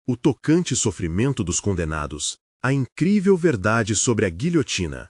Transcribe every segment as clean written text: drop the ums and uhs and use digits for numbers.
O tocante sofrimento dos condenados. A incrível verdade sobre a guilhotina.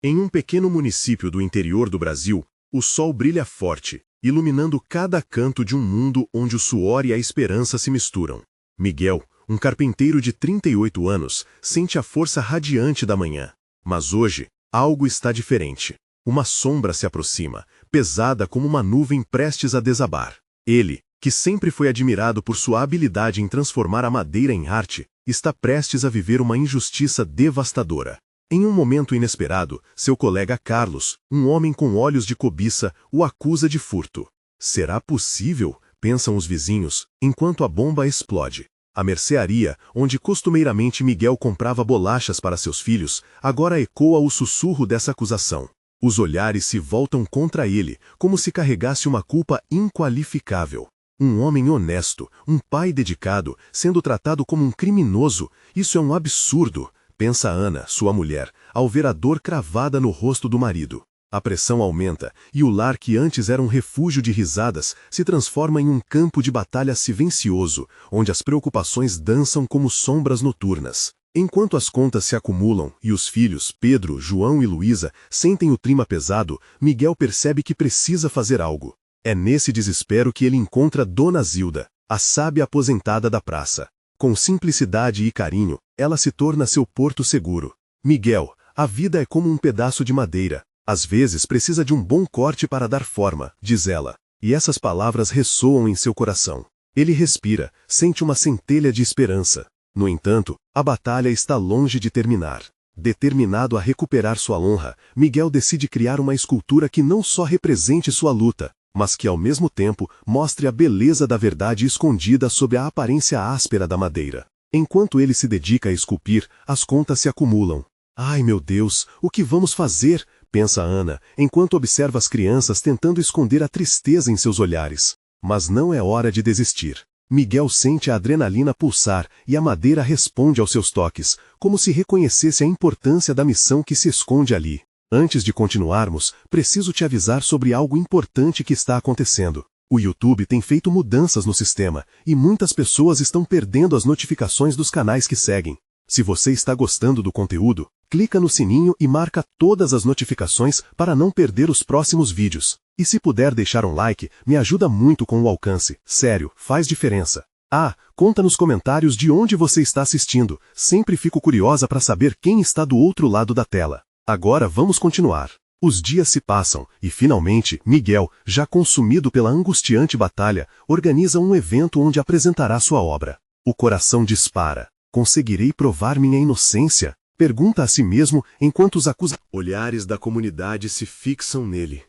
Em um pequeno município do interior do Brasil, o sol brilha forte, iluminando cada canto de um mundo onde o suor e a esperança se misturam. Miguel, um carpinteiro de 38 anos, sente a força radiante da manhã. Mas hoje, algo está diferente. Uma sombra se aproxima, pesada como uma nuvem prestes a desabar. Ele, que sempre foi admirado por sua habilidade em transformar a madeira em arte, está prestes a viver uma injustiça devastadora. Em um momento inesperado, seu colega Carlos, um homem com olhos de cobiça, o acusa de furto. Será possível? Pensam os vizinhos, enquanto a bomba explode. A mercearia, onde costumeiramente Miguel comprava bolachas para seus filhos, agora ecoa o sussurro dessa acusação. Os olhares se voltam contra ele, como se carregasse uma culpa inqualificável. Um homem honesto, um pai dedicado, sendo tratado como um criminoso, isso é um absurdo, pensa Ana, sua mulher, ao ver a dor cravada no rosto do marido. A pressão aumenta, e o lar que antes era um refúgio de risadas se transforma em um campo de batalha silencioso, onde as preocupações dançam como sombras noturnas. Enquanto as contas se acumulam e os filhos, Pedro, João e Luísa, sentem o clima pesado, Miguel percebe que precisa fazer algo. É nesse desespero que ele encontra Dona Zilda, a sábia aposentada da praça. Com simplicidade e carinho, ela se torna seu porto seguro. Miguel, a vida é como um pedaço de madeira. Às vezes precisa de um bom corte para dar forma, diz ela. E essas palavras ressoam em seu coração. Ele respira, sente uma centelha de esperança. No entanto, a batalha está longe de terminar. Determinado a recuperar sua honra, Miguel decide criar uma escultura que não só represente sua luta, mas que ao mesmo tempo mostre a beleza da verdade escondida sob a aparência áspera da madeira. Enquanto ele se dedica a esculpir, as contas se acumulam. Ai meu Deus, o que vamos fazer? Pensa Ana, enquanto observa as crianças tentando esconder a tristeza em seus olhares. Mas não é hora de desistir. Miguel sente a adrenalina pulsar e a madeira responde aos seus toques, como se reconhecesse a importância da missão que se esconde ali. Antes de continuarmos, preciso te avisar sobre algo importante que está acontecendo. O YouTube tem feito mudanças no sistema, e muitas pessoas estão perdendo as notificações dos canais que seguem. Se você está gostando do conteúdo, clica no sininho e marca todas as notificações para não perder os próximos vídeos. E se puder deixar um like, me ajuda muito com o alcance. Sério, faz diferença. Ah, conta nos comentários de onde você está assistindo. Sempre fico curiosa para saber quem está do outro lado da tela. Agora vamos continuar. Os dias se passam, e finalmente, Miguel, já consumido pela angustiante batalha, organiza um evento onde apresentará sua obra. O coração dispara. Conseguirei provar minha inocência? Pergunta a si mesmo enquanto os olhares da comunidade se fixam nele.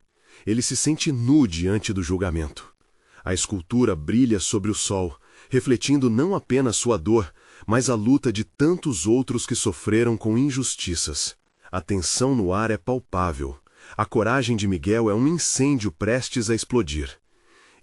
Ele se sente nu diante do julgamento. A escultura brilha sobre o sol, refletindo não apenas sua dor, mas a luta de tantos outros que sofreram com injustiças. A tensão no ar é palpável. A coragem de Miguel é um incêndio prestes a explodir.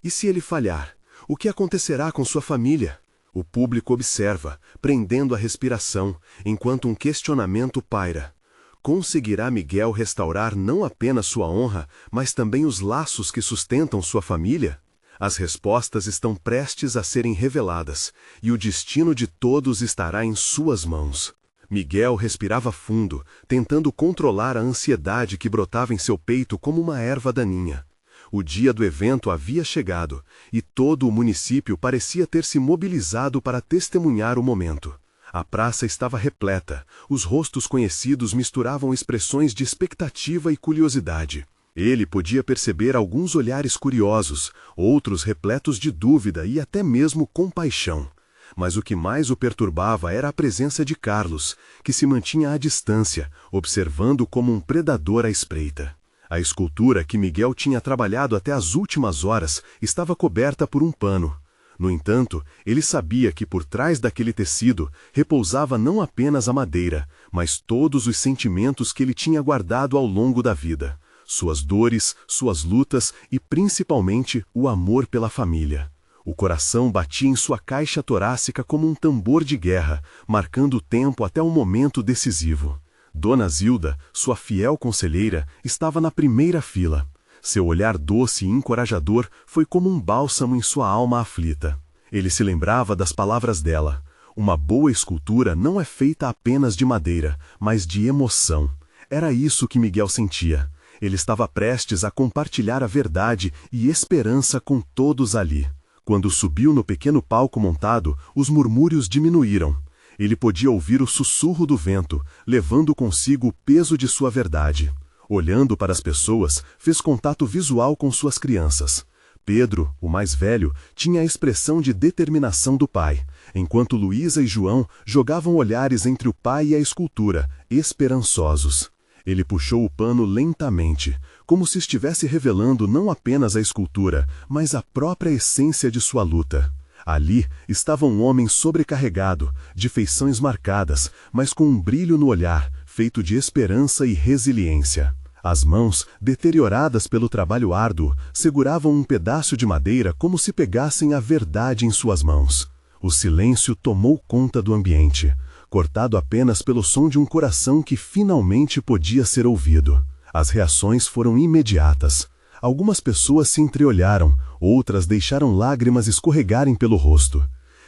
E se ele falhar, o que acontecerá com sua família? O público observa, prendendo a respiração, enquanto um questionamento paira. Conseguirá Miguel restaurar não apenas sua honra, mas também os laços que sustentam sua família? As respostas estão prestes a serem reveladas, e o destino de todos estará em suas mãos. Miguel respirava fundo, tentando controlar a ansiedade que brotava em seu peito como uma erva daninha. O dia do evento havia chegado, e todo o município parecia ter se mobilizado para testemunhar o momento. A praça estava repleta, os rostos conhecidos misturavam expressões de expectativa e curiosidade. Ele podia perceber alguns olhares curiosos, outros repletos de dúvida e até mesmo compaixão. Mas o que mais o perturbava era a presença de Carlos, que se mantinha à distância, observando como um predador à espreita. A escultura que Miguel tinha trabalhado até as últimas horas estava coberta por um pano. No entanto, ele sabia que por trás daquele tecido repousava não apenas a madeira, mas todos os sentimentos que ele tinha guardado ao longo da vida. Suas dores, suas lutas e principalmente o amor pela família. O coração batia em sua caixa torácica como um tambor de guerra, marcando o tempo até o momento decisivo. Dona Zilda, sua fiel conselheira, estava na primeira fila. Seu olhar doce e encorajador foi como um bálsamo em sua alma aflita. Ele se lembrava das palavras dela. Uma boa escultura não é feita apenas de madeira, mas de emoção. Era isso que Miguel sentia. Ele estava prestes a compartilhar a verdade e esperança com todos ali. Quando subiu no pequeno palco montado, os murmúrios diminuíram. Ele podia ouvir o sussurro do vento, levando consigo o peso de sua verdade. Olhando para as pessoas, fez contato visual com suas crianças. Pedro, o mais velho, tinha a expressão de determinação do pai, enquanto Luísa e João jogavam olhares entre o pai e a escultura, esperançosos. Ele puxou o pano lentamente, como se estivesse revelando não apenas a escultura, mas a própria essência de sua luta. Ali estava um homem sobrecarregado, de feições marcadas, mas com um brilho no olhar, feito de esperança e resiliência. As mãos, deterioradas pelo trabalho árduo, seguravam um pedaço de madeira como se pegassem a verdade em suas mãos. O silêncio tomou conta do ambiente, cortado apenas pelo som de um coração que finalmente podia ser ouvido. As reações foram imediatas. Algumas pessoas se entreolharam, outras deixaram lágrimas escorregarem pelo rosto.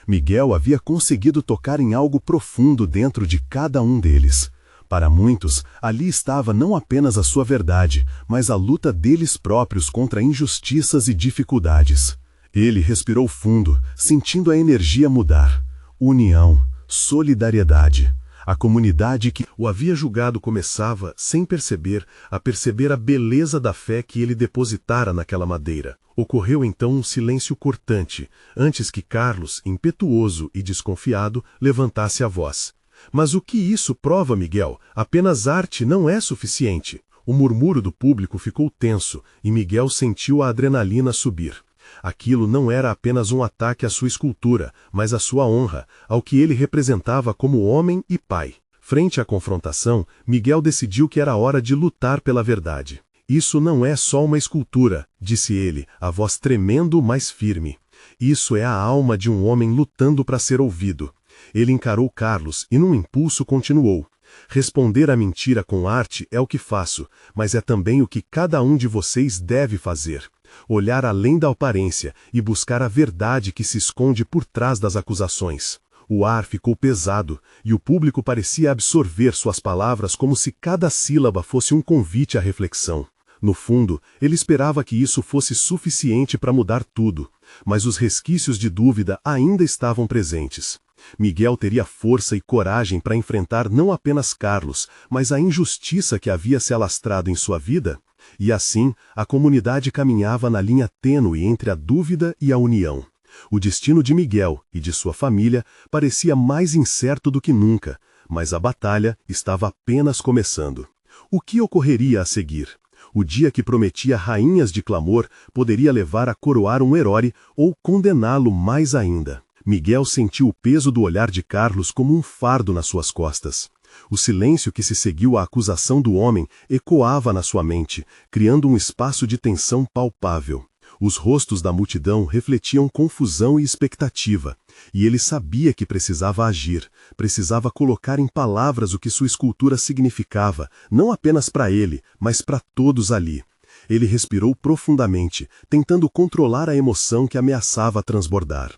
Miguel havia conseguido tocar em algo profundo dentro de cada um deles. Para muitos, ali estava não apenas a sua verdade, mas a luta deles próprios contra injustiças e dificuldades. Ele respirou fundo, sentindo a energia mudar. União, solidariedade. A comunidade que o havia julgado começava, sem perceber, a perceber a beleza da fé que ele depositara naquela madeira. Ocorreu então um silêncio cortante, antes que Carlos, impetuoso e desconfiado, levantasse a voz. Mas o que isso prova, Miguel? Apenas arte não é suficiente. O murmúrio do público ficou tenso, e Miguel sentiu a adrenalina subir. Aquilo não era apenas um ataque à sua escultura, mas à sua honra, ao que ele representava como homem e pai. Frente à confrontação, Miguel decidiu que era hora de lutar pela verdade. Isso não é só uma escultura, disse ele, a voz tremendo, mas firme. Isso é a alma de um homem lutando para ser ouvido. Ele encarou Carlos e num impulso continuou. Responder à mentira com arte é o que faço, mas é também o que cada um de vocês deve fazer. Olhar além da aparência e buscar a verdade que se esconde por trás das acusações. O ar ficou pesado, e o público parecia absorver suas palavras como se cada sílaba fosse um convite à reflexão. No fundo, ele esperava que isso fosse suficiente para mudar tudo, mas os resquícios de dúvida ainda estavam presentes. Miguel teria força e coragem para enfrentar não apenas Carlos, mas a injustiça que havia se alastrado em sua vida? E assim, a comunidade caminhava na linha tênue entre a dúvida e a união. O destino de Miguel e de sua família parecia mais incerto do que nunca, mas a batalha estava apenas começando. O que ocorreria a seguir? O dia que prometia rainhas de clamor poderia levar a coroar um herói ou condená-lo mais ainda. Miguel sentiu o peso do olhar de Carlos como um fardo nas suas costas. O silêncio que se seguiu à acusação do homem ecoava na sua mente, criando um espaço de tensão palpável. Os rostos da multidão refletiam confusão e expectativa, e ele sabia que precisava agir, precisava colocar em palavras o que sua escultura significava, não apenas para ele, mas para todos ali. Ele respirou profundamente, tentando controlar a emoção que ameaçava transbordar.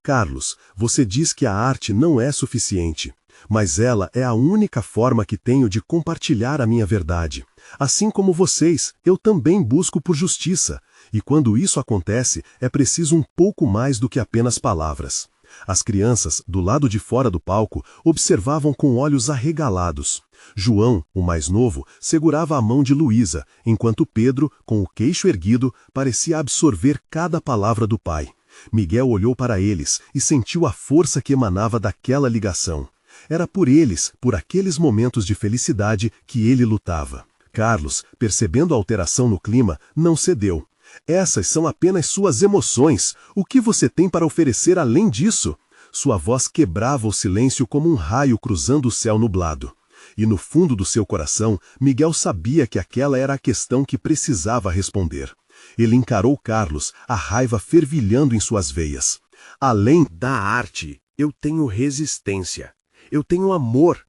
Carlos, você diz que a arte não é suficiente, mas ela é a única forma que tenho de compartilhar a minha verdade. Assim como vocês, eu também busco por justiça, e quando isso acontece, é preciso um pouco mais do que apenas palavras. As crianças, do lado de fora do palco, observavam com olhos arregalados. João, o mais novo, segurava a mão de Luísa, enquanto Pedro, com o queixo erguido, parecia absorver cada palavra do pai. Miguel olhou para eles e sentiu a força que emanava daquela ligação. Era por eles, por aqueles momentos de felicidade, que ele lutava. Carlos, percebendo a alteração no clima, não cedeu. Essas são apenas suas emoções. O que você tem para oferecer além disso? Sua voz quebrava o silêncio como um raio cruzando o céu nublado. E no fundo do seu coração, Miguel sabia que aquela era a questão que precisava responder. Ele encarou Carlos, a raiva fervilhando em suas veias. Além da arte, eu tenho resistência. Eu tenho amor.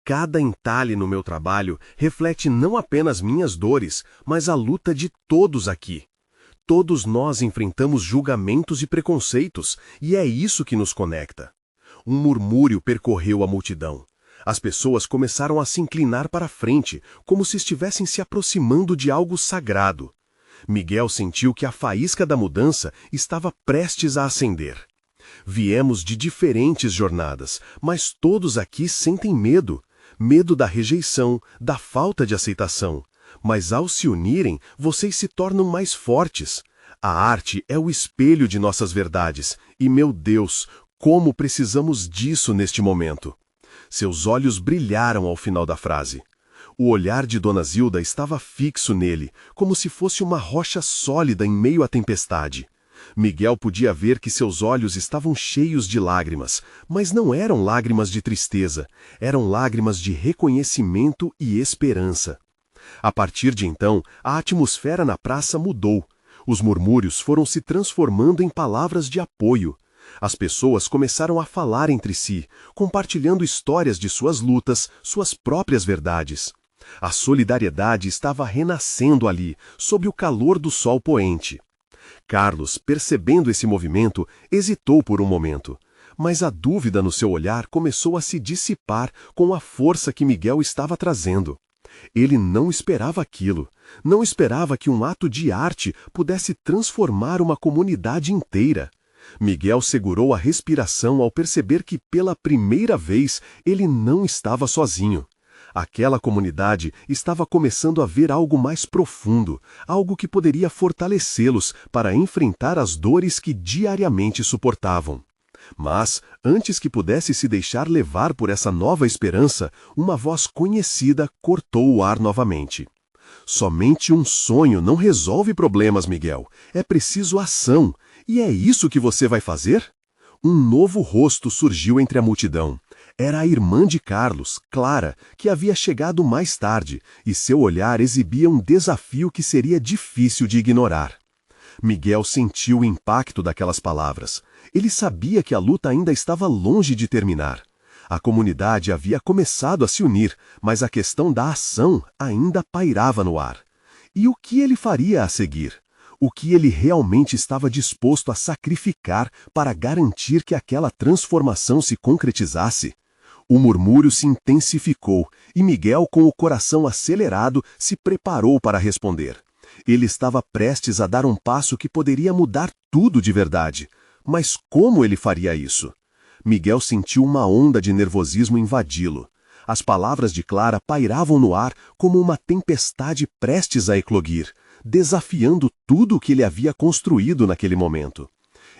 Cada entalhe no meu trabalho reflete não apenas minhas dores, mas a luta de todos aqui. Todos nós enfrentamos julgamentos e preconceitos, e é isso que nos conecta. Um murmúrio percorreu a multidão. As pessoas começaram a se inclinar para a frente, como se estivessem se aproximando de algo sagrado. Miguel sentiu que a faísca da mudança estava prestes a acender. Viemos de diferentes jornadas, mas todos aqui sentem medo. Medo da rejeição, da falta de aceitação. Mas ao se unirem, vocês se tornam mais fortes. A arte é o espelho de nossas verdades. E, meu Deus, como precisamos disso neste momento. Seus olhos brilharam ao final da frase. O olhar de Dona Zilda estava fixo nele, como se fosse uma rocha sólida em meio à tempestade. Miguel podia ver que seus olhos estavam cheios de lágrimas, mas não eram lágrimas de tristeza, eram lágrimas de reconhecimento e esperança. A partir de então, a atmosfera na praça mudou. Os murmúrios foram se transformando em palavras de apoio. As pessoas começaram a falar entre si, compartilhando histórias de suas lutas, suas próprias verdades. A solidariedade estava renascendo ali, sob o calor do sol poente. Carlos, percebendo esse movimento, hesitou por um momento. Mas a dúvida no seu olhar começou a se dissipar com a força que Miguel estava trazendo. Ele não esperava aquilo. Não esperava que um ato de arte pudesse transformar uma comunidade inteira. Miguel segurou a respiração ao perceber que, pela primeira vez, ele não estava sozinho. Aquela comunidade estava começando a ver algo mais profundo, algo que poderia fortalecê-los para enfrentar as dores que diariamente suportavam. Mas, antes que pudesse se deixar levar por essa nova esperança, uma voz conhecida cortou o ar novamente. Somente um sonho não resolve problemas, Miguel. É preciso ação. E é isso que você vai fazer? Um novo rosto surgiu entre a multidão. Era a irmã de Carlos, Clara, que havia chegado mais tarde, e seu olhar exibia um desafio que seria difícil de ignorar. Miguel sentiu o impacto daquelas palavras. Ele sabia que a luta ainda estava longe de terminar. A comunidade havia começado a se unir, mas a questão da ação ainda pairava no ar. E o que ele faria a seguir? O que ele realmente estava disposto a sacrificar para garantir que aquela transformação se concretizasse? O murmúrio se intensificou e Miguel, com o coração acelerado, se preparou para responder. Ele estava prestes a dar um passo que poderia mudar tudo de verdade. Mas como ele faria isso? Miguel sentiu uma onda de nervosismo invadi-lo. As palavras de Clara pairavam no ar como uma tempestade prestes a eclodir, desafiando tudo o que ele havia construído naquele momento.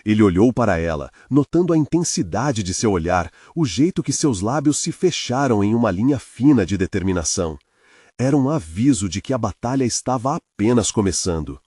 Ele olhou para ela, notando a intensidade de seu olhar, o jeito que seus lábios se fecharam em uma linha fina de determinação. Era um aviso de que a batalha estava apenas começando.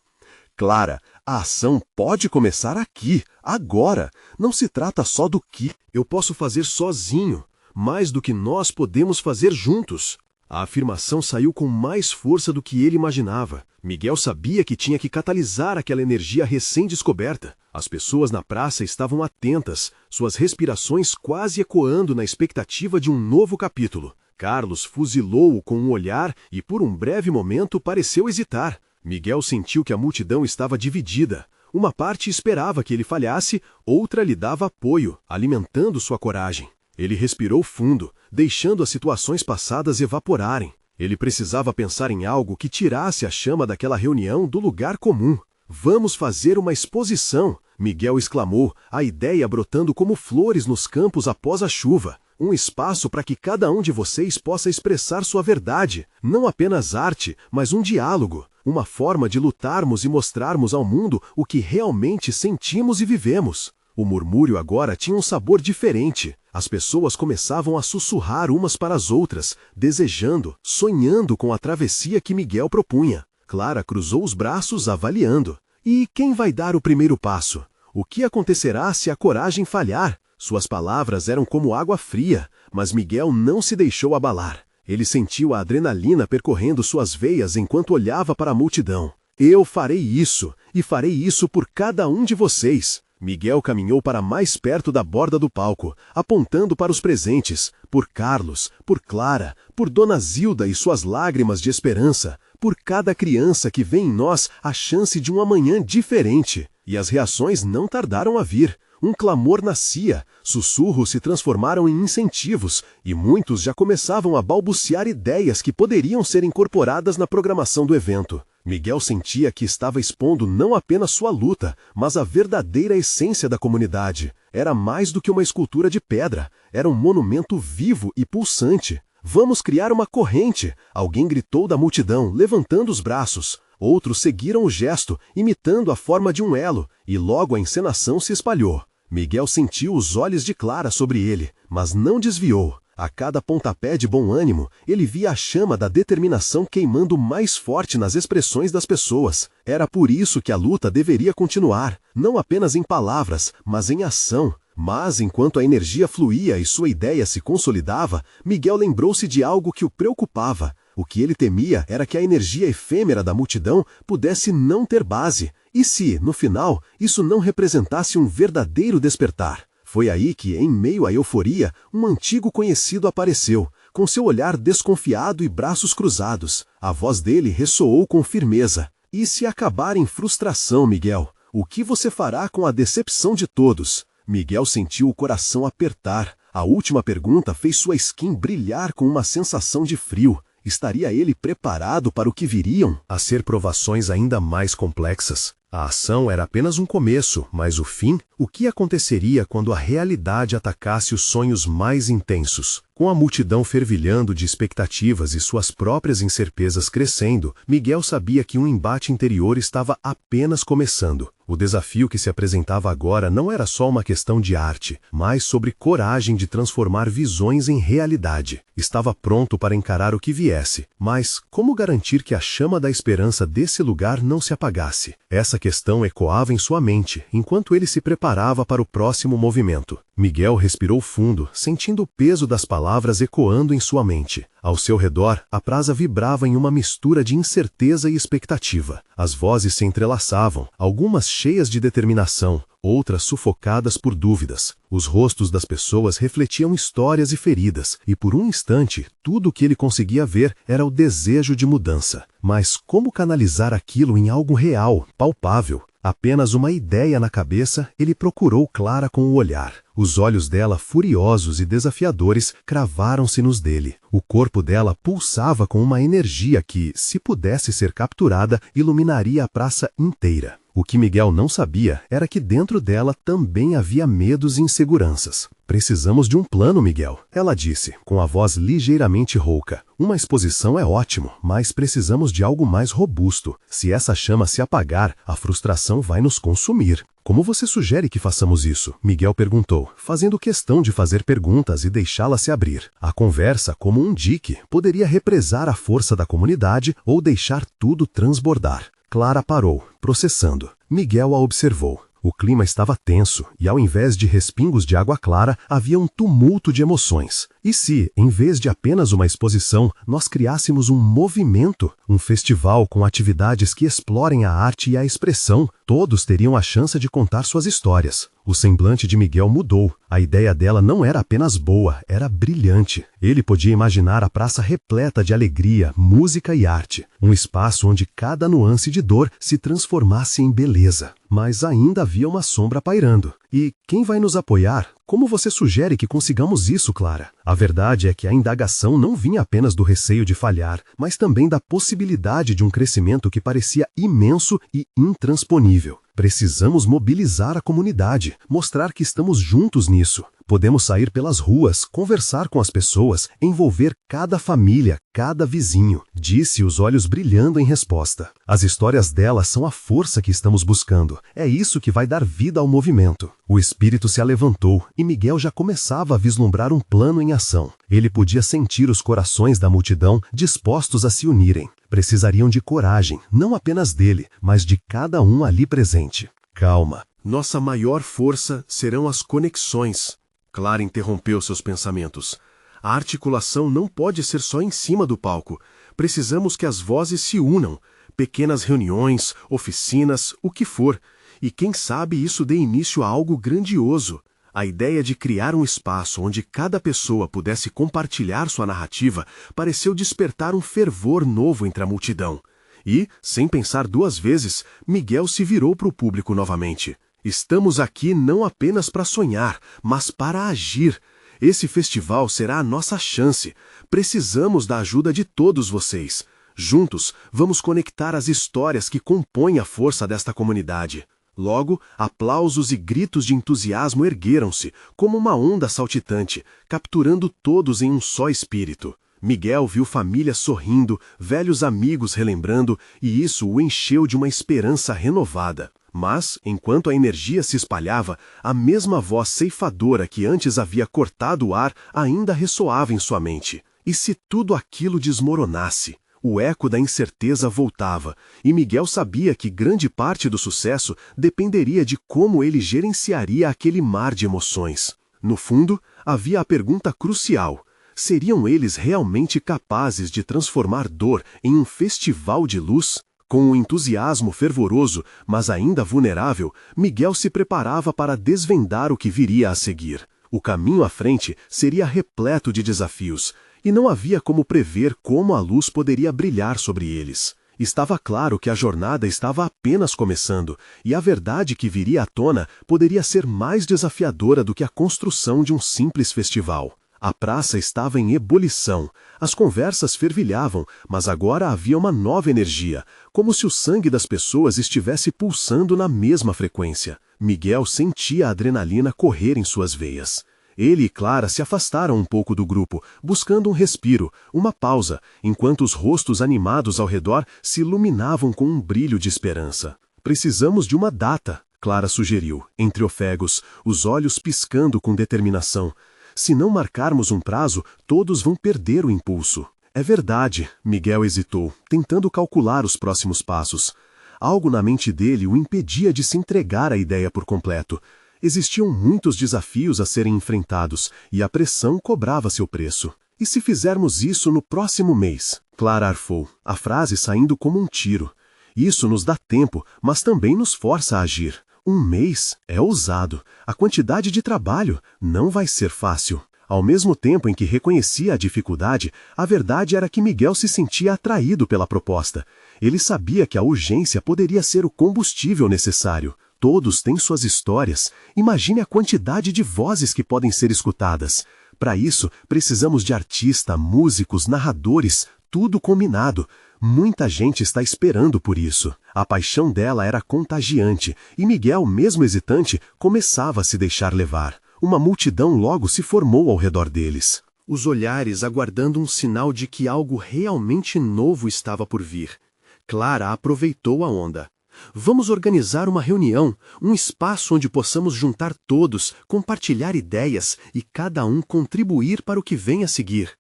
Clara, a ação pode começar aqui, agora. Não se trata só do que eu posso fazer sozinho, mais do que nós podemos fazer juntos. A afirmação saiu com mais força do que ele imaginava. Miguel sabia que tinha que catalisar aquela energia recém-descoberta. As pessoas na praça estavam atentas, suas respirações quase ecoando na expectativa de um novo capítulo. Carlos fuzilou-o com um olhar e por um breve momento pareceu hesitar. Miguel sentiu que a multidão estava dividida. Uma parte esperava que ele falhasse, outra lhe dava apoio, alimentando sua coragem. Ele respirou fundo, deixando as situações passadas evaporarem. Ele precisava pensar em algo que tirasse a chama daquela reunião do lugar comum. "Vamos fazer uma exposição", Miguel exclamou, a ideia brotando como flores nos campos após a chuva. "Um espaço para que cada um de vocês possa expressar sua verdade. Não apenas arte, mas um diálogo. Uma forma de lutarmos e mostrarmos ao mundo o que realmente sentimos e vivemos." O murmúrio agora tinha um sabor diferente. As pessoas começavam a sussurrar umas para as outras, desejando, sonhando com a travessia que Miguel propunha. Clara cruzou os braços, avaliando. E quem vai dar o primeiro passo? O que acontecerá se a coragem falhar? Suas palavras eram como água fria, mas Miguel não se deixou abalar. Ele sentiu a adrenalina percorrendo suas veias enquanto olhava para a multidão. "Eu farei isso, e farei isso por cada um de vocês." Miguel caminhou para mais perto da borda do palco, apontando para os presentes, por Carlos, por Clara, por Dona Zilda e suas lágrimas de esperança, por cada criança que vê em nós a chance de um amanhã diferente. E as reações não tardaram a vir. Um clamor nascia, sussurros se transformaram em incentivos, e muitos já começavam a balbuciar ideias que poderiam ser incorporadas na programação do evento. Miguel sentia que estava expondo não apenas sua luta, mas a verdadeira essência da comunidade. Era mais do que uma escultura de pedra, era um monumento vivo e pulsante. Vamos criar uma corrente! Alguém gritou da multidão, levantando os braços. Outros seguiram o gesto, imitando a forma de um elo, e logo a encenação se espalhou. Miguel sentiu os olhos de Clara sobre ele, mas não desviou. A cada pontapé de bom ânimo, ele via a chama da determinação queimando mais forte nas expressões das pessoas. Era por isso que a luta deveria continuar, não apenas em palavras, mas em ação. Mas, enquanto a energia fluía e sua ideia se consolidava, Miguel lembrou-se de algo que o preocupava. O que ele temia era que a energia efêmera da multidão pudesse não ter base. E se, no final, isso não representasse um verdadeiro despertar? Foi aí que, em meio à euforia, um antigo conhecido apareceu, com seu olhar desconfiado e braços cruzados. A voz dele ressoou com firmeza. E se acabar em frustração, Miguel? O que você fará com a decepção de todos? Miguel sentiu o coração apertar. A última pergunta fez sua skin brilhar com uma sensação de frio. Estaria ele preparado para o que viriam a ser provações ainda mais complexas? A ação era apenas um começo, mas o fim? O que aconteceria quando a realidade atacasse os sonhos mais intensos? Com a multidão fervilhando de expectativas e suas próprias incertezas crescendo, Miguel sabia que um embate interior estava apenas começando. O desafio que se apresentava agora não era só uma questão de arte, mas sobre coragem de transformar visões em realidade. Estava pronto para encarar o que viesse, mas como garantir que a chama da esperança desse lugar não se apagasse? Essa questão ecoava em sua mente, enquanto ele se preparava para o próximo movimento. Miguel respirou fundo, sentindo o peso das palavras ecoando em sua mente. Ao seu redor, a praça vibrava em uma mistura de incerteza e expectativa. As vozes se entrelaçavam, algumas cheias de determinação, outras sufocadas por dúvidas. Os rostos das pessoas refletiam histórias e feridas, e por um instante, tudo o que ele conseguia ver era o desejo de mudança. Mas como canalizar aquilo em algo real, palpável? Apenas uma ideia na cabeça, ele procurou Clara com o olhar. Os olhos dela, furiosos e desafiadores, cravaram-se nos dele. O corpo dela pulsava com uma energia que, se pudesse ser capturada, iluminaria a praça inteira. O que Miguel não sabia era que dentro dela também havia medos e inseguranças. Precisamos de um plano, Miguel, ela disse, com a voz ligeiramente rouca. Uma exposição é ótimo, mas precisamos de algo mais robusto. Se essa chama se apagar, a frustração vai nos consumir. Como você sugere que façamos isso? Miguel perguntou, fazendo questão de fazer perguntas e deixá-la se abrir. A conversa, como um dique, poderia represar a força da comunidade ou deixar tudo transbordar. Clara parou, processando. Miguel a observou. O clima estava tenso, e ao invés de respingos de água clara, havia um tumulto de emoções. E se, em vez de apenas uma exposição, nós criássemos um movimento, um festival com atividades que explorem a arte e a expressão, todos teriam a chance de contar suas histórias. O semblante de Miguel mudou. A ideia dela não era apenas boa, era brilhante. Ele podia imaginar a praça repleta de alegria, música e arte. Um espaço onde cada nuance de dor se transformasse em beleza. Mas ainda havia uma sombra pairando. E quem vai nos apoiar? Como você sugere que consigamos isso, Clara? A verdade é que a indagação não vinha apenas do receio de falhar, mas também da possibilidade de um crescimento que parecia imenso e intransponível. Precisamos mobilizar a comunidade, mostrar que estamos juntos nisso. Podemos sair pelas ruas, conversar com as pessoas, envolver cada família, cada vizinho, disse, os olhos brilhando em resposta. As histórias delas são a força que estamos buscando. É isso que vai dar vida ao movimento. O espírito se alevantou e Miguel já começava a vislumbrar um plano em ação. Ele podia sentir os corações da multidão dispostos a se unirem. Precisariam de coragem, não apenas dele, mas de cada um ali presente. Calma. Nossa maior força serão as conexões. Clara interrompeu seus pensamentos. A articulação não pode ser só em cima do palco. Precisamos que as vozes se unam. Pequenas reuniões, oficinas, o que for. E quem sabe isso dê início a algo grandioso. A ideia de criar um espaço onde cada pessoa pudesse compartilhar sua narrativa pareceu despertar um fervor novo entre a multidão. E, sem pensar duas vezes, Miguel se virou para o público novamente. Estamos aqui não apenas para sonhar, mas para agir. Esse festival será a nossa chance. Precisamos da ajuda de todos vocês. Juntos, vamos conectar as histórias que compõem a força desta comunidade. Logo, aplausos e gritos de entusiasmo ergueram-se, como uma onda saltitante, capturando todos em um só espírito. Miguel viu família sorrindo, velhos amigos relembrando, e isso o encheu de uma esperança renovada. Mas, enquanto a energia se espalhava, a mesma voz ceifadora que antes havia cortado o ar ainda ressoava em sua mente. E se tudo aquilo desmoronasse? O eco da incerteza voltava, e Miguel sabia que grande parte do sucesso dependeria de como ele gerenciaria aquele mar de emoções. No fundo, havia a pergunta crucial: seriam eles realmente capazes de transformar dor em um festival de luz? Com um entusiasmo fervoroso, mas ainda vulnerável, Miguel se preparava para desvendar o que viria a seguir. O caminho à frente seria repleto de desafios, e não havia como prever como a luz poderia brilhar sobre eles. Estava claro que a jornada estava apenas começando, e a verdade que viria à tona poderia ser mais desafiadora do que a construção de um simples festival. A praça estava em ebulição, as conversas fervilhavam, mas agora havia uma nova energia, como se o sangue das pessoas estivesse pulsando na mesma frequência. Miguel sentia a adrenalina correr em suas veias. Ele e Clara se afastaram um pouco do grupo, buscando um respiro, uma pausa, enquanto os rostos animados ao redor se iluminavam com um brilho de esperança. Precisamos de uma data, Clara sugeriu, entre ofegos, os olhos piscando com determinação. Se não marcarmos um prazo, todos vão perder o impulso. É verdade, Miguel hesitou, tentando calcular os próximos passos. Algo na mente dele o impedia de se entregar à ideia por completo. Existiam muitos desafios a serem enfrentados, e a pressão cobrava seu preço. E se fizermos isso no próximo mês? Clara arfou, a frase saindo como um tiro. Isso nos dá tempo, mas também nos força a agir. Um mês é ousado. A quantidade de trabalho não vai ser fácil. Ao mesmo tempo em que reconhecia a dificuldade, a verdade era que Miguel se sentia atraído pela proposta. Ele sabia que a urgência poderia ser o combustível necessário. Todos têm suas histórias. Imagine a quantidade de vozes que podem ser escutadas. Para isso, precisamos de artistas, músicos, narradores, tudo combinado. Muita gente está esperando por isso. A paixão dela era contagiante, e Miguel, mesmo hesitante, começava a se deixar levar. Uma multidão logo se formou ao redor deles. Os olhares aguardando um sinal de que algo realmente novo estava por vir. Clara aproveitou a onda. Vamos organizar uma reunião, um espaço onde possamos juntar todos, compartilhar ideias e cada um contribuir para o que vem a seguir.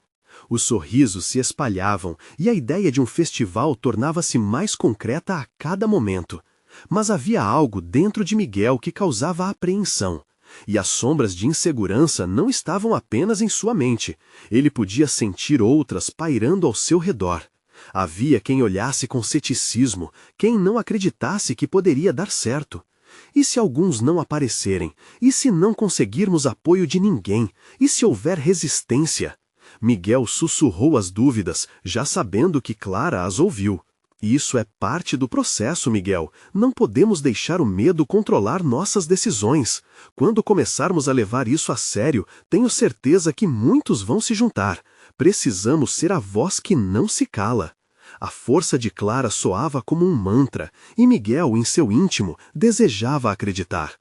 Os sorrisos se espalhavam e a ideia de um festival tornava-se mais concreta a cada momento. Mas havia algo dentro de Miguel que causava apreensão. E as sombras de insegurança não estavam apenas em sua mente. Ele podia sentir outras pairando ao seu redor. Havia quem olhasse com ceticismo, quem não acreditasse que poderia dar certo. E se alguns não aparecerem? E se não conseguirmos apoio de ninguém? E se houver resistência? Miguel sussurrou as dúvidas, já sabendo que Clara as ouviu. Isso é parte do processo, Miguel. Não podemos deixar o medo controlar nossas decisões. Quando começarmos a levar isso a sério, tenho certeza que muitos vão se juntar. Precisamos ser a voz que não se cala. A força de Clara soava como um mantra, e Miguel, em seu íntimo, desejava acreditar.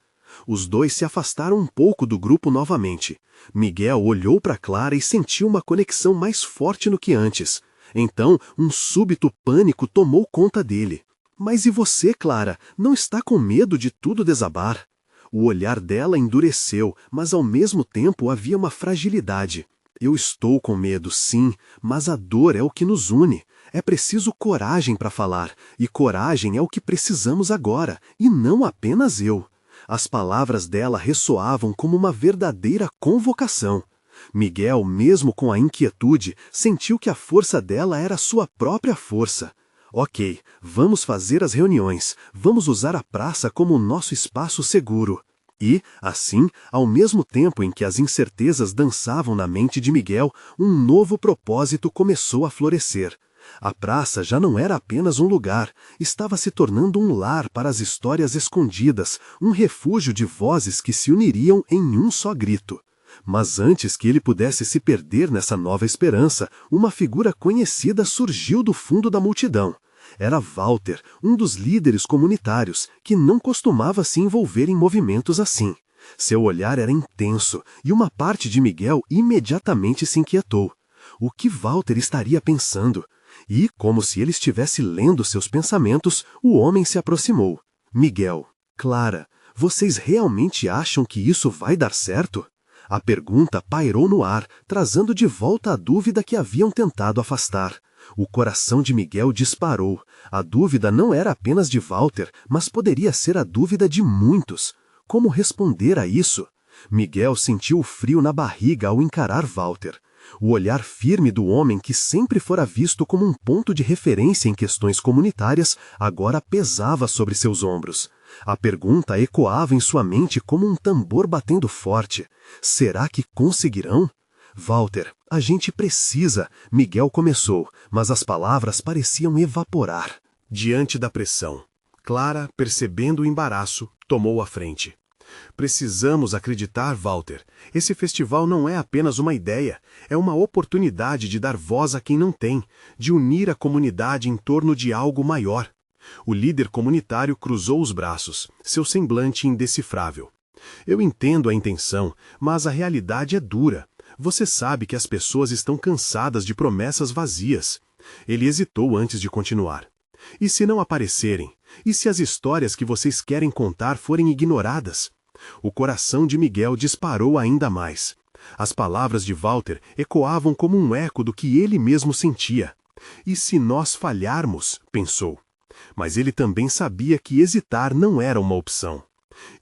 Os dois se afastaram um pouco do grupo novamente. Miguel olhou para Clara e sentiu uma conexão mais forte no que antes. Então, um súbito pânico tomou conta dele. Mas e você, Clara? Não está com medo de tudo desabar? O olhar dela endureceu, mas ao mesmo tempo havia uma fragilidade. Eu estou com medo, sim, mas a dor é o que nos une. É preciso coragem para falar, e coragem é o que precisamos agora, e não apenas eu. As palavras dela ressoavam como uma verdadeira convocação. Miguel, mesmo com a inquietude, sentiu que a força dela era sua própria força. Ok, vamos fazer as reuniões, vamos usar a praça como nosso espaço seguro. E, assim, ao mesmo tempo em que as incertezas dançavam na mente de Miguel, um novo propósito começou a florescer. A praça já não era apenas um lugar, estava se tornando um lar para as histórias escondidas, um refúgio de vozes que se uniriam em um só grito. Mas antes que ele pudesse se perder nessa nova esperança, uma figura conhecida surgiu do fundo da multidão. Era Walter, um dos líderes comunitários, que não costumava se envolver em movimentos assim. Seu olhar era intenso, e uma parte de Miguel imediatamente se inquietou. O que Walter estaria pensando? E, como se ele estivesse lendo seus pensamentos, o homem se aproximou. Miguel, Clara, vocês realmente acham que isso vai dar certo? A pergunta pairou no ar, trazendo de volta a dúvida que haviam tentado afastar. O coração de Miguel disparou. A dúvida não era apenas de Walter, mas poderia ser a dúvida de muitos. Como responder a isso? Miguel sentiu o frio na barriga ao encarar Walter. O olhar firme do homem que sempre fora visto como um ponto de referência em questões comunitárias agora pesava sobre seus ombros. A pergunta ecoava em sua mente como um tambor batendo forte. Será que conseguirão? Walter, a gente precisa, Miguel começou, mas as palavras pareciam evaporar. Diante da pressão, Clara, percebendo o embaraço, tomou a frente. Precisamos acreditar, Walter. Esse festival não é apenas uma ideia, é uma oportunidade de dar voz a quem não tem, de unir a comunidade em torno de algo maior. O líder comunitário cruzou os braços, seu semblante indecifrável. Eu entendo a intenção, mas a realidade é dura. Você sabe que as pessoas estão cansadas de promessas vazias. Ele hesitou antes de continuar. E se não aparecerem? E se as histórias que vocês querem contar forem ignoradas? O coração de Miguel disparou ainda mais. As palavras de Walter ecoavam como um eco do que ele mesmo sentia. E se nós falharmos? Pensou. Mas ele também sabia que hesitar não era uma opção.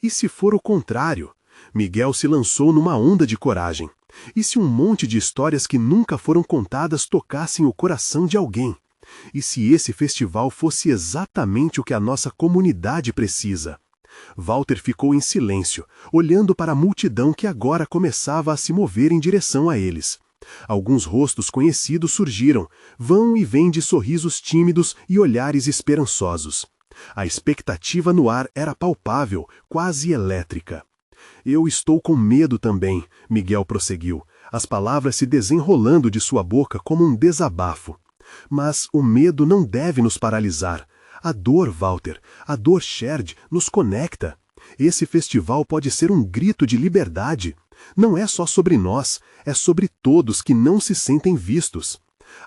E se for o contrário? Miguel se lançou numa onda de coragem. E se um monte de histórias que nunca foram contadas tocassem o coração de alguém? E se esse festival fosse exatamente o que a nossa comunidade precisa? Walter ficou em silêncio, olhando para a multidão que agora começava a se mover em direção a eles. Alguns rostos conhecidos surgiram, vão e vêm de sorrisos tímidos e olhares esperançosos. A expectativa no ar era palpável, quase elétrica. Eu estou com medo também, Miguel prosseguiu, as palavras se desenrolando de sua boca como um desabafo. Mas o medo não deve nos paralisar. A dor, Walter, a dor shared nos conecta. Esse festival pode ser um grito de liberdade. Não é só sobre nós, é sobre todos que não se sentem vistos.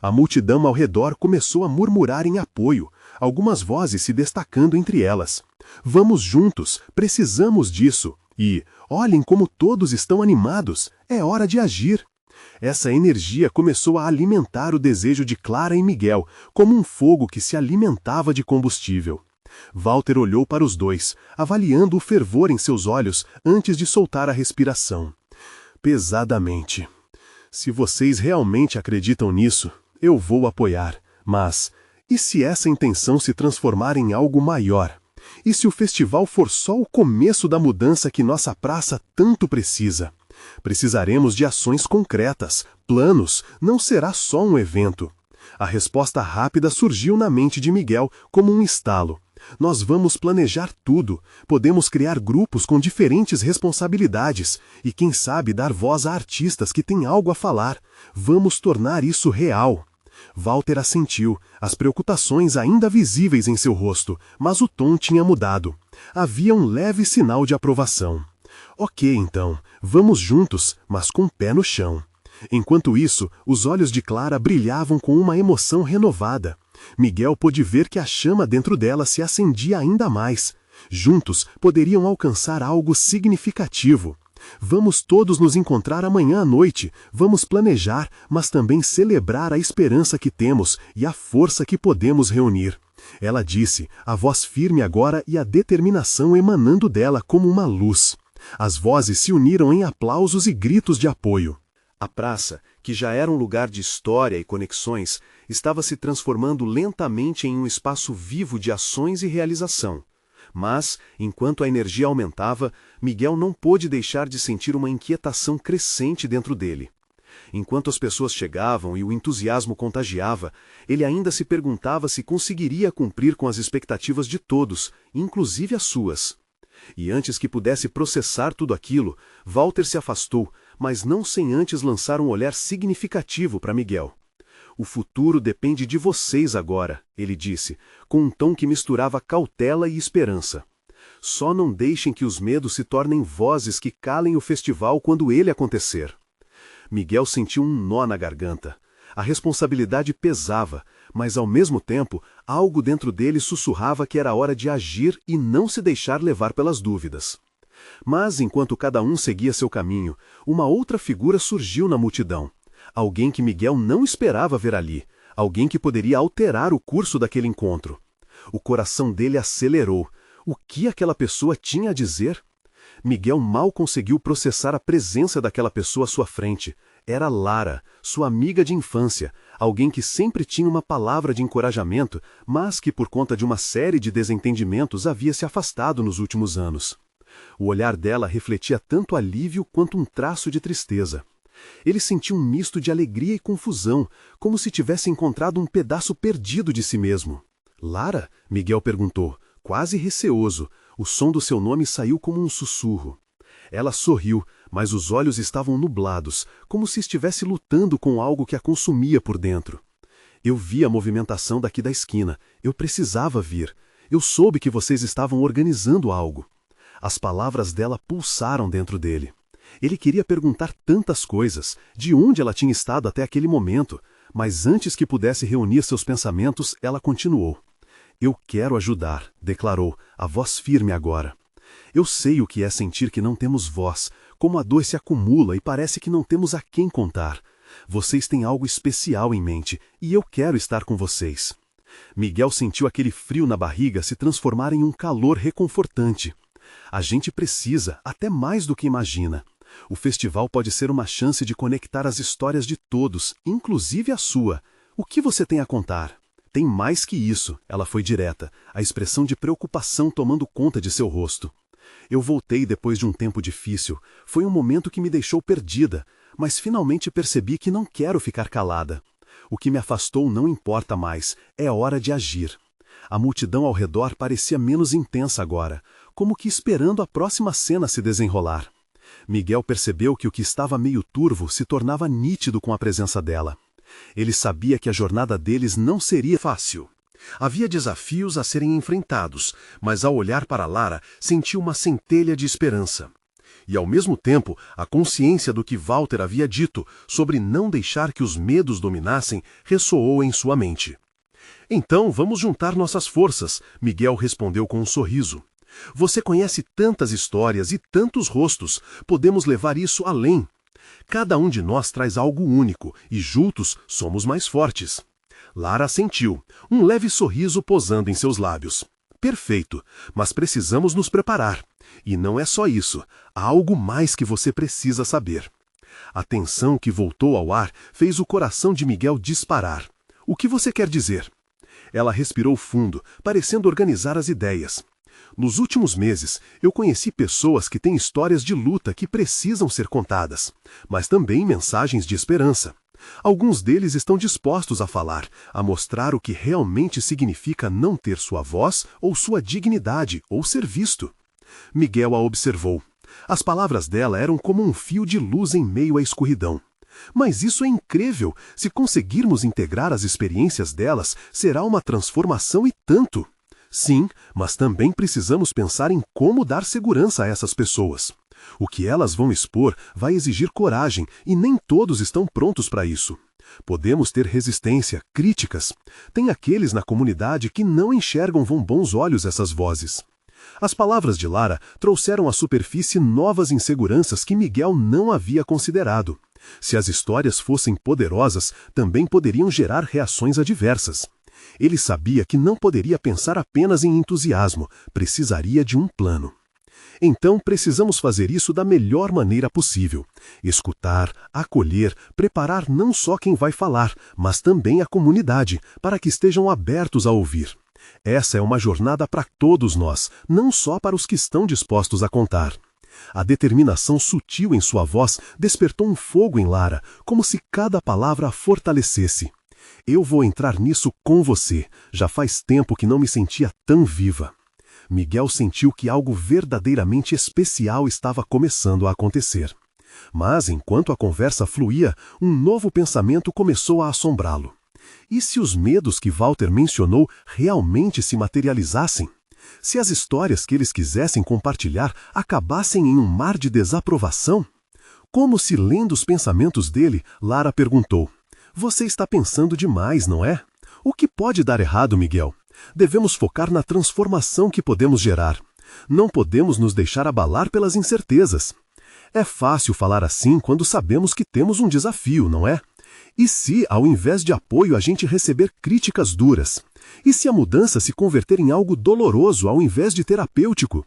A multidão ao redor começou a murmurar em apoio, algumas vozes se destacando entre elas. Vamos juntos, precisamos disso. E, olhem como todos estão animados, é hora de agir. Essa energia começou a alimentar o desejo de Clara e Miguel, como um fogo que se alimentava de combustível. Walter olhou para os dois, avaliando o fervor em seus olhos antes de soltar a respiração. Pesadamente. Se vocês realmente acreditam nisso, eu vou apoiar. Mas, e se essa intenção se transformar em algo maior? E se o festival for só o começo da mudança que nossa praça tanto precisa? Precisaremos de ações concretas, planos, não será só um evento. A resposta rápida surgiu na mente de Miguel como um estalo. Nós vamos planejar tudo, podemos criar grupos com diferentes responsabilidades e, quem sabe, dar voz a artistas que têm algo a falar. Vamos tornar isso real. Walter assentiu, as preocupações ainda visíveis em seu rosto, mas o tom tinha mudado. Havia um leve sinal de aprovação. Ok, então, vamos juntos, mas com o pé no chão. Enquanto isso, os olhos de Clara brilhavam com uma emoção renovada. Miguel pôde ver que a chama dentro dela se acendia ainda mais. Juntos, poderiam alcançar algo significativo. Vamos todos nos encontrar amanhã à noite. Vamos planejar, mas também celebrar a esperança que temos e a força que podemos reunir. Ela disse, a voz firme agora e a determinação emanando dela como uma luz. As vozes se uniram em aplausos e gritos de apoio. A praça, que já era um lugar de história e conexões, estava se transformando lentamente em um espaço vivo de ações e realização. Mas, enquanto a energia aumentava, Miguel não pôde deixar de sentir uma inquietação crescente dentro dele. Enquanto as pessoas chegavam e o entusiasmo contagiava, ele ainda se perguntava se conseguiria cumprir com as expectativas de todos, inclusive as suas. E antes que pudesse processar tudo aquilo, Walter se afastou, mas não sem antes lançar um olhar significativo para Miguel. O futuro depende de vocês agora, ele disse, com um tom que misturava cautela e esperança. Só não deixem que os medos se tornem vozes que calem o festival quando ele acontecer. Miguel sentiu um nó na garganta. A responsabilidade pesava, mas ao mesmo tempo, algo dentro dele sussurrava que era hora de agir e não se deixar levar pelas dúvidas. Mas, enquanto cada um seguia seu caminho, uma outra figura surgiu na multidão. Alguém que Miguel não esperava ver ali, alguém que poderia alterar o curso daquele encontro. O coração dele acelerou. O que aquela pessoa tinha a dizer? Miguel mal conseguiu processar a presença daquela pessoa à sua frente. Era Lara, sua amiga de infância, alguém que sempre tinha uma palavra de encorajamento, mas que por conta de uma série de desentendimentos havia se afastado nos últimos anos. O olhar dela refletia tanto alívio quanto um traço de tristeza. Ele sentiu um misto de alegria e confusão, como se tivesse encontrado um pedaço perdido de si mesmo. Lara? Miguel perguntou, quase receoso. O som do seu nome saiu como um sussurro. Ela sorriu, mas os olhos estavam nublados, como se estivesse lutando com algo que a consumia por dentro. Eu vi a movimentação daqui da esquina. Eu precisava vir. Eu soube que vocês estavam organizando algo. As palavras dela pulsaram dentro dele. Ele queria perguntar tantas coisas, de onde ela tinha estado até aquele momento, mas antes que pudesse reunir seus pensamentos, ela continuou. Eu quero ajudar, declarou, a voz firme agora. Eu sei o que é sentir que não temos voz, como a dor se acumula e parece que não temos a quem contar. Vocês têm algo especial em mente, e eu quero estar com vocês. Miguel sentiu aquele frio na barriga se transformar em um calor reconfortante. A gente precisa, até mais do que imagina. O festival pode ser uma chance de conectar as histórias de todos, inclusive a sua. O que você tem a contar? Tem mais que isso, ela foi direta, a expressão de preocupação tomando conta de seu rosto. Eu voltei depois de um tempo difícil. Foi um momento que me deixou perdida, mas finalmente percebi que não quero ficar calada. O que me afastou não importa mais, é hora de agir. A multidão ao redor parecia menos intensa agora, como que esperando a próxima cena se desenrolar. Miguel percebeu que o que estava meio turvo se tornava nítido com a presença dela. Ele sabia que a jornada deles não seria fácil. Havia desafios a serem enfrentados, mas ao olhar para Lara, sentiu uma centelha de esperança. E ao mesmo tempo, a consciência do que Walter havia dito sobre não deixar que os medos dominassem ressoou em sua mente. Então vamos juntar nossas forças, Miguel respondeu com um sorriso. Você conhece tantas histórias e tantos rostos, podemos levar isso além. Cada um de nós traz algo único, e juntos somos mais fortes. Lara assentiu, um leve sorriso posando em seus lábios. Perfeito, mas precisamos nos preparar. E não é só isso, há algo mais que você precisa saber. A tensão que voltou ao ar fez o coração de Miguel disparar. O que você quer dizer? Ela respirou fundo, parecendo organizar as ideias. Nos últimos meses, eu conheci pessoas que têm histórias de luta que precisam ser contadas, mas também mensagens de esperança. Alguns deles estão dispostos a falar, a mostrar o que realmente significa não ter sua voz ou sua dignidade ou ser visto. Miguel a observou. As palavras dela eram como um fio de luz em meio à escuridão. Mas isso é incrível! Se conseguirmos integrar as experiências delas, será uma transformação e tanto. Sim, mas também precisamos pensar em como dar segurança a essas pessoas. O que elas vão expor vai exigir coragem e nem todos estão prontos para isso. Podemos ter resistência, críticas. Tem aqueles na comunidade que não enxergam com bons olhos essas vozes. As palavras de Lara trouxeram à superfície novas inseguranças que Miguel não havia considerado. Se as histórias fossem poderosas, também poderiam gerar reações adversas. Ele sabia que não poderia pensar apenas em entusiasmo, precisaria de um plano. Então precisamos fazer isso da melhor maneira possível. Escutar, acolher, preparar não só quem vai falar, mas também a comunidade, para que estejam abertos a ouvir. Essa é uma jornada para todos nós, não só para os que estão dispostos a contar. A determinação sutil em sua voz despertou um fogo em Lara, como se cada palavra a fortalecesse. Eu vou entrar nisso com você. Já faz tempo que não me sentia tão viva. Miguel sentiu que algo verdadeiramente especial estava começando a acontecer. Mas, enquanto a conversa fluía, um novo pensamento começou a assombrá-lo. E se os medos que Walter mencionou realmente se materializassem? Se as histórias que eles quisessem compartilhar acabassem em um mar de desaprovação? Como se lendo os pensamentos dele, Lara perguntou: "Você está pensando demais, não é? O que pode dar errado, Miguel? Devemos focar na transformação que podemos gerar. Não podemos nos deixar abalar pelas incertezas. É fácil falar assim quando sabemos que temos um desafio, não é? E se, ao invés de apoio, a gente receber críticas duras? E se a mudança se converter em algo doloroso ao invés de terapêutico?"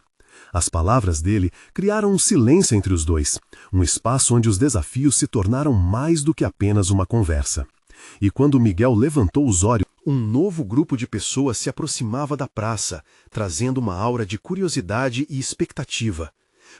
As palavras dele criaram um silêncio entre os dois, um espaço onde os desafios se tornaram mais do que apenas uma conversa. E quando Miguel levantou os olhos, um novo grupo de pessoas se aproximava da praça, trazendo uma aura de curiosidade e expectativa.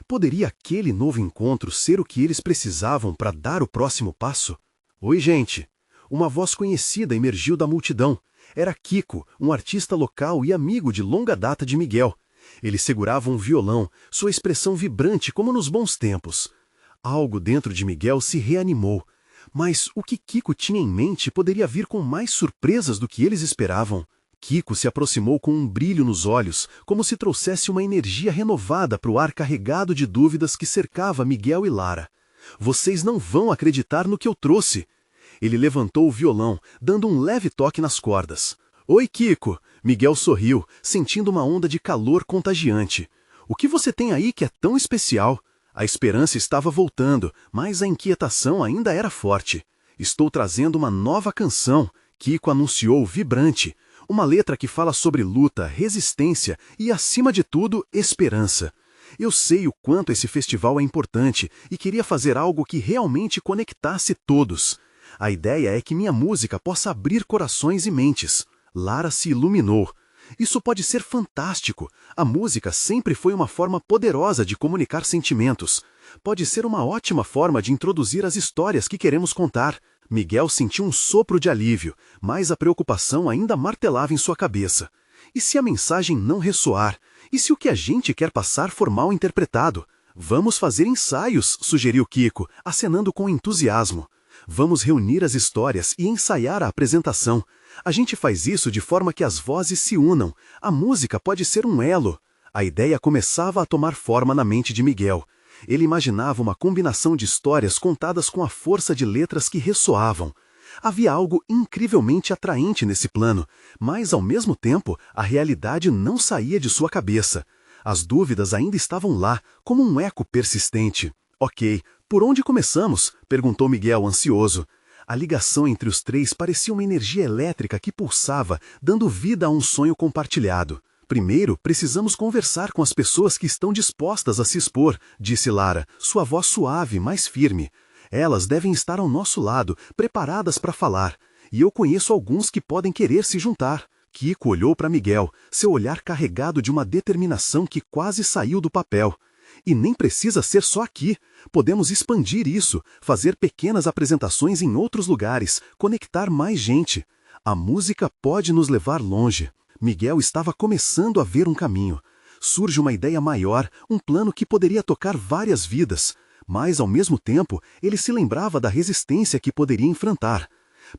Poderia aquele novo encontro ser o que eles precisavam para dar o próximo passo? "Oi, gente!" Uma voz conhecida emergiu da multidão. Era Kiko, um artista local e amigo de longa data de Miguel. Ele segurava um violão, sua expressão vibrante como nos bons tempos. Algo dentro de Miguel se reanimou. Mas o que Kiko tinha em mente poderia vir com mais surpresas do que eles esperavam. Kiko se aproximou com um brilho nos olhos, como se trouxesse uma energia renovada para o ar carregado de dúvidas que cercava Miguel e Lara. "Vocês não vão acreditar no que eu trouxe." Ele levantou o violão, dando um leve toque nas cordas. "Oi, Kiko!" Miguel sorriu, sentindo uma onda de calor contagiante. "O que você tem aí que é tão especial?" A esperança estava voltando, mas a inquietação ainda era forte. "Estou trazendo uma nova canção", Kiko anunciou vibrante. "Uma letra que fala sobre luta, resistência e, acima de tudo, esperança. Eu sei o quanto esse festival é importante e queria fazer algo que realmente conectasse todos. A ideia é que minha música possa abrir corações e mentes." Lara se iluminou. "Isso pode ser fantástico. A música sempre foi uma forma poderosa de comunicar sentimentos. Pode ser uma ótima forma de introduzir as histórias que queremos contar." Miguel sentiu um sopro de alívio, mas a preocupação ainda martelava em sua cabeça. "E se a mensagem não ressoar? E se o que a gente quer passar for mal interpretado?" "Vamos fazer ensaios", sugeriu Kiko, acenando com entusiasmo. "Vamos reunir as histórias e ensaiar a apresentação. A gente faz isso de forma que as vozes se unam. A música pode ser um elo." A ideia começava a tomar forma na mente de Miguel. Ele imaginava uma combinação de histórias contadas com a força de letras que ressoavam. Havia algo incrivelmente atraente nesse plano, mas, ao mesmo tempo, a realidade não saía de sua cabeça. As dúvidas ainda estavam lá, como um eco persistente. "Ok, por onde começamos?" perguntou Miguel ansioso. A ligação entre os três parecia uma energia elétrica que pulsava, dando vida a um sonho compartilhado. "Primeiro, precisamos conversar com as pessoas que estão dispostas a se expor", disse Lara, sua voz suave, mas firme. "Elas devem estar ao nosso lado, preparadas para falar. E eu conheço alguns que podem querer se juntar." Kiko olhou para Miguel, seu olhar carregado de uma determinação que quase saiu do papel. "E nem precisa ser só aqui. Podemos expandir isso, fazer pequenas apresentações em outros lugares, conectar mais gente. A música pode nos levar longe." Miguel estava começando a ver um caminho. Surge uma ideia maior, um plano que poderia tocar várias vidas. Mas, ao mesmo tempo, ele se lembrava da resistência que poderia enfrentar.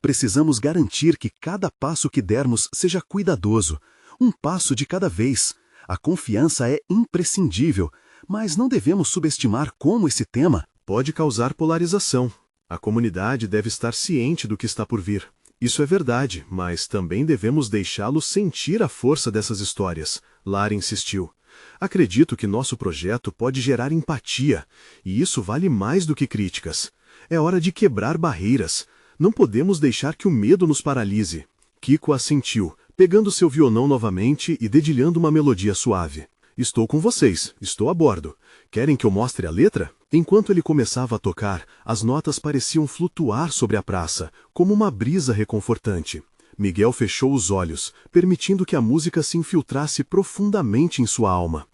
"Precisamos garantir que cada passo que dermos seja cuidadoso. Um passo de cada vez. A confiança é imprescindível. Mas não devemos subestimar como esse tema pode causar polarização. A comunidade deve estar ciente do que está por vir. Isso é verdade, mas também devemos deixá-los sentir a força dessas histórias." Lara insistiu. "Acredito que nosso projeto pode gerar empatia, e isso vale mais do que críticas. É hora de quebrar barreiras. Não podemos deixar que o medo nos paralise." Kiko assentiu, pegando seu violão novamente e dedilhando uma melodia suave. "Estou com vocês, estou a bordo. Querem que eu mostre a letra?" Enquanto ele começava a tocar, as notas pareciam flutuar sobre a praça, como uma brisa reconfortante. Miguel fechou os olhos, permitindo que a música se infiltrasse profundamente em sua alma.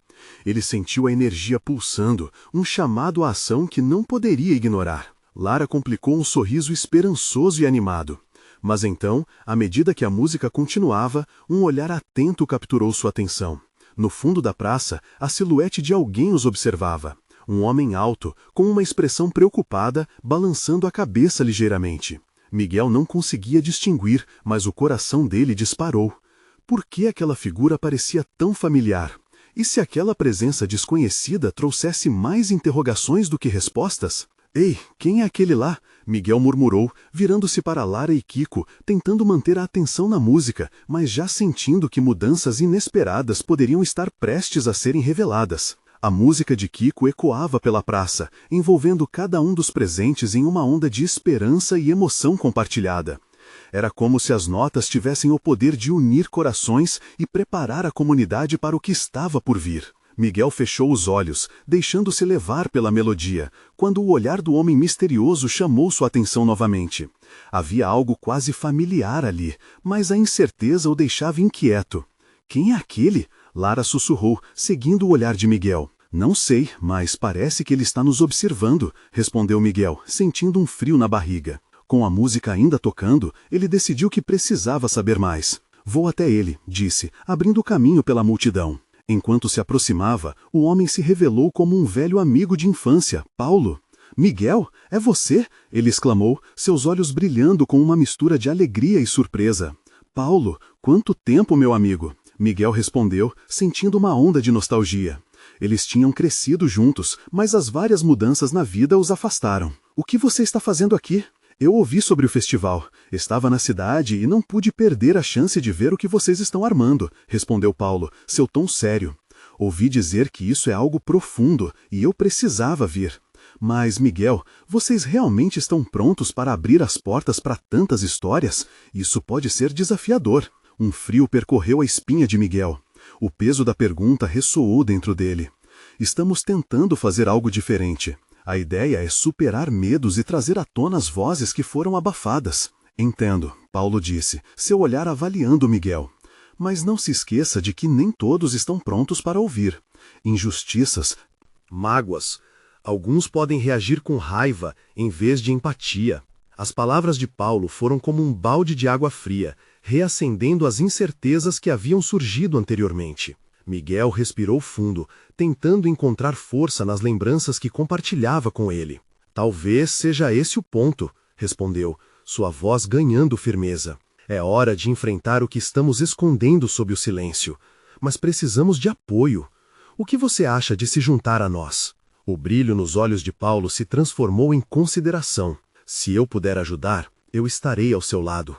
Ele sentiu a energia pulsando, um chamado à ação que não poderia ignorar. Lara complicou um sorriso esperançoso e animado. Mas então, à medida que a música continuava, um olhar atento capturou sua atenção. No fundo da praça, a silhuete de alguém os observava. Um homem alto, com uma expressão preocupada, balançando a cabeça ligeiramente. Miguel não conseguia distinguir, mas o coração dele disparou. Por que aquela figura parecia tão familiar? E se aquela presença desconhecida trouxesse mais interrogações do que respostas? Ei, quem é aquele lá? Miguel murmurou, virando-se para Lara e Kiko, tentando manter a atenção na música, mas já sentindo que mudanças inesperadas poderiam estar prestes a serem reveladas. A música de Kiko ecoava pela praça, envolvendo cada um dos presentes em uma onda de esperança e emoção compartilhada. Era como se as notas tivessem o poder de unir corações e preparar a comunidade para o que estava por vir. Miguel fechou os olhos, deixando-se levar pela melodia, quando o olhar do homem misterioso chamou sua atenção novamente. Havia algo quase familiar ali, mas a incerteza o deixava inquieto. Quem é aquele? Lara sussurrou, seguindo o olhar de Miguel. Não sei, mas parece que ele está nos observando, respondeu Miguel, sentindo um frio na barriga. Com a música ainda tocando, ele decidiu que precisava saber mais. Vou até ele, disse, abrindo caminho pela multidão. Enquanto se aproximava, o homem se revelou como um velho amigo de infância, Paulo. Miguel, é você? Ele exclamou, seus olhos brilhando com uma mistura de alegria e surpresa. Paulo, quanto tempo, meu amigo? Miguel respondeu, sentindo uma onda de nostalgia. Eles tinham crescido juntos, mas as várias mudanças na vida os afastaram. O que você está fazendo aqui? Eu ouvi sobre o festival. Estava na cidade e não pude perder a chance de ver o que vocês estão armando, respondeu Paulo, seu tom sério. Ouvi dizer que isso é algo profundo e eu precisava vir. Mas, Miguel, vocês realmente estão prontos para abrir as portas para tantas histórias? Isso pode ser desafiador. Um frio percorreu a espinha de Miguel. O peso da pergunta ressoou dentro dele. Estamos tentando fazer algo diferente. A ideia é superar medos e trazer à tona as vozes que foram abafadas. Entendo, Paulo disse, seu olhar avaliando Miguel. Mas não se esqueça de que nem todos estão prontos para ouvir. Injustiças, Mágoas. Alguns podem reagir com raiva em vez de empatia. As palavras de Paulo foram como um balde de água fria, reacendendo as incertezas que haviam surgido anteriormente. Miguel respirou fundo, tentando encontrar força nas lembranças que compartilhava com ele. Talvez seja esse o ponto, respondeu, sua voz ganhando firmeza. É hora de enfrentar o que estamos escondendo sob o silêncio. Mas precisamos de apoio. O que você acha de se juntar a nós? O brilho nos olhos de Paulo se transformou em consideração. Se eu puder ajudar, eu estarei ao seu lado.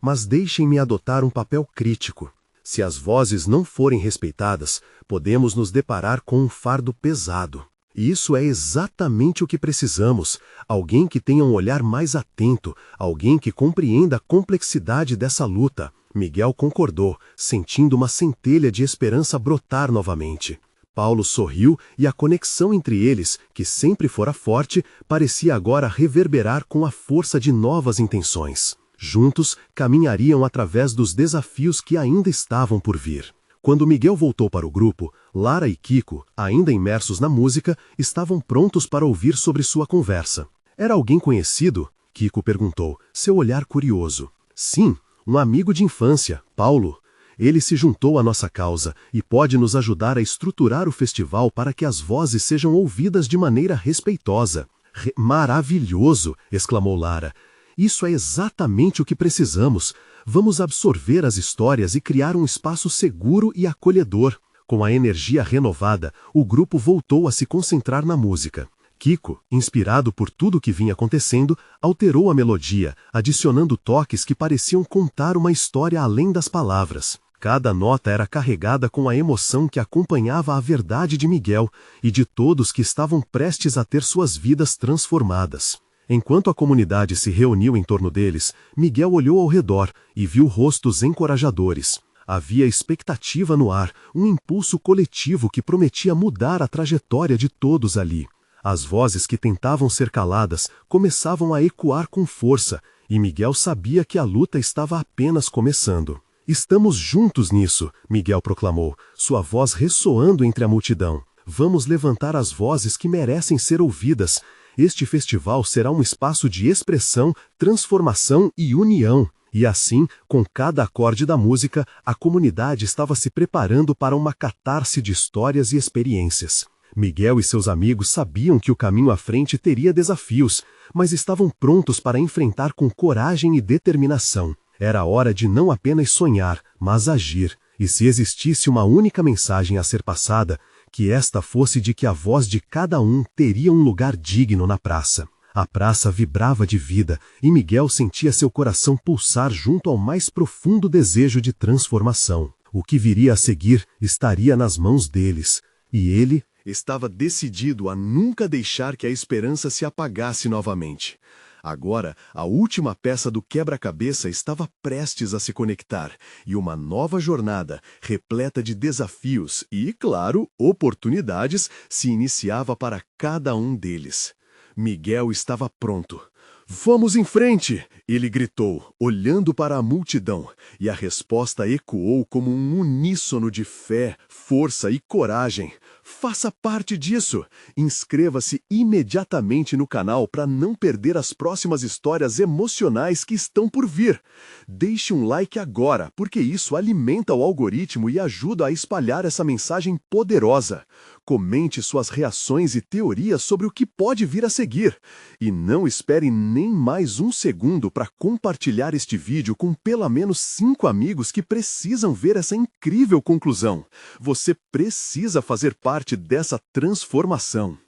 Mas deixem-me adotar um papel crítico. Se as vozes não forem respeitadas, podemos nos deparar com um fardo pesado. E isso é exatamente o que precisamos. Alguém que tenha um olhar mais atento, alguém que compreenda a complexidade dessa luta. Miguel concordou, sentindo uma centelha de esperança brotar novamente. Paulo sorriu e a conexão entre eles, que sempre fora forte, parecia agora reverberar com a força de novas intenções. Juntos, caminhariam através dos desafios que ainda estavam por vir. Quando Miguel voltou para o grupo, Lara e Kiko, ainda imersos na música, estavam prontos para ouvir sobre sua conversa. Era alguém conhecido? Kiko perguntou, seu olhar curioso. Sim, um amigo de infância, Paulo. Ele se juntou à nossa causa e pode nos ajudar a estruturar o festival para que as vozes sejam ouvidas de maneira respeitosa. Maravilhoso! Exclamou Lara. Isso é exatamente o que precisamos. Vamos absorver as histórias e criar um espaço seguro e acolhedor. Com a energia renovada, o grupo voltou a se concentrar na música. Kiko, inspirado por tudo o que vinha acontecendo, alterou a melodia, adicionando toques que pareciam contar uma história além das palavras. Cada nota era carregada com a emoção que acompanhava a verdade de Miguel e de todos que estavam prestes a ter suas vidas transformadas. Enquanto a comunidade se reuniu em torno deles, Miguel olhou ao redor e viu rostos encorajadores. Havia expectativa no ar, um impulso coletivo que prometia mudar a trajetória de todos ali. As vozes que tentavam ser caladas começavam a ecoar com força, e Miguel sabia que a luta estava apenas começando. Estamos juntos nisso, Miguel proclamou, sua voz ressoando entre a multidão. Vamos levantar as vozes que merecem ser ouvidas. Este festival será um espaço de expressão, transformação e união. E assim, com cada acorde da música, a comunidade estava se preparando para uma catarse de histórias e experiências. Miguel e seus amigos sabiam que o caminho à frente teria desafios, mas estavam prontos para enfrentar com coragem e determinação. Era hora de não apenas sonhar, mas agir. E se existisse uma única mensagem a ser passada, que esta fosse de que a voz de cada um teria um lugar digno na praça. A praça vibrava de vida e Miguel sentia seu coração pulsar junto ao mais profundo desejo de transformação. O que viria a seguir estaria nas mãos deles. E ele estava decidido a nunca deixar que a esperança se apagasse novamente. Agora, a última peça do quebra-cabeça estava prestes a se conectar, e uma nova jornada, repleta de desafios e, claro, oportunidades, se iniciava para cada um deles. Miguel estava pronto. "Vamos em frente!" ele gritou, olhando para a multidão, e a resposta ecoou como um uníssono de fé, força e coragem. Faça parte disso! Inscreva-se imediatamente no canal para não perder as próximas histórias emocionais que estão por vir. Deixe um like agora, porque isso alimenta o algoritmo e ajuda a espalhar essa mensagem poderosa. Comente suas reações e teorias sobre o que pode vir a seguir. E não espere nem mais um segundo para compartilhar este vídeo com pelo menos 5 amigos que precisam ver essa incrível conclusão. Você precisa fazer parte dessa transformação.